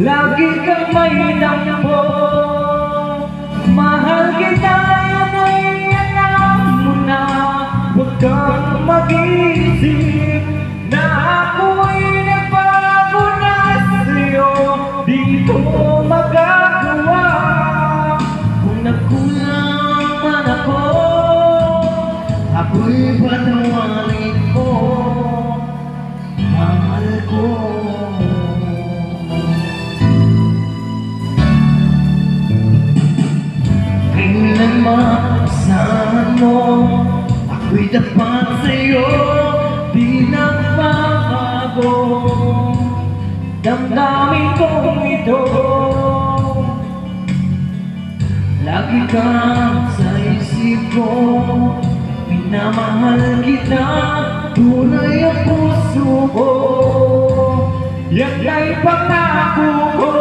Lagi kang may dampo. Mahal kita, ay alam mo na. Huwag kang mag-isip na ako'y nagbago na sa'yo. Di ko magagawa kung nagkulang man ako. Ako'y patawarin mo, mahal ko. Kailanman saan mo, ako'y dapat sa'yo, di nagbabago. Damdamin kong ito, lagi kang sa isip ko. Minamahal kita, tunay ang puso ko. Yan ay pangako ko.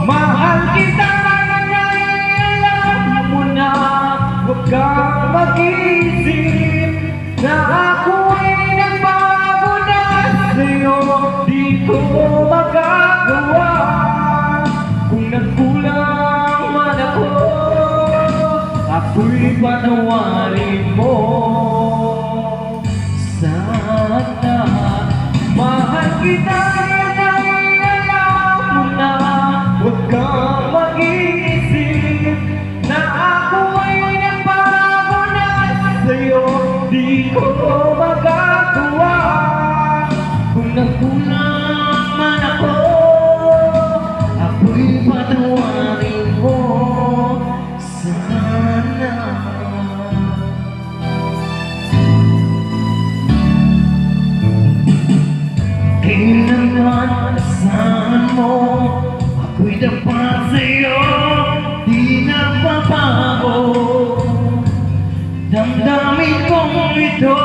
Mahal kita, huwag kang mag-isip na ako'y nagbago na sa'yo. Di ko magagawa kung nagkulang man ako. Ako'y patawarin mo. Sana mahal kita, ay alam mo na. Huwag kang mag-isip na ako'y nagbago na sa'yo. Di ko magagawa kung nagkulang man ako. Ako'y patawarin mo. Sana kailangan saan mo, ako'y dapat sa'yo, di napapago. Damdamin kong ito,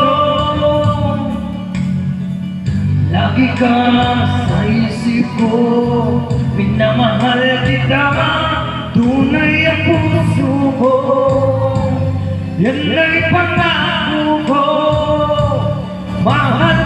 lagi ka sa isip ko. Minamahal kita, tunay ang puso ko. Yan ay pangako ko. Mahal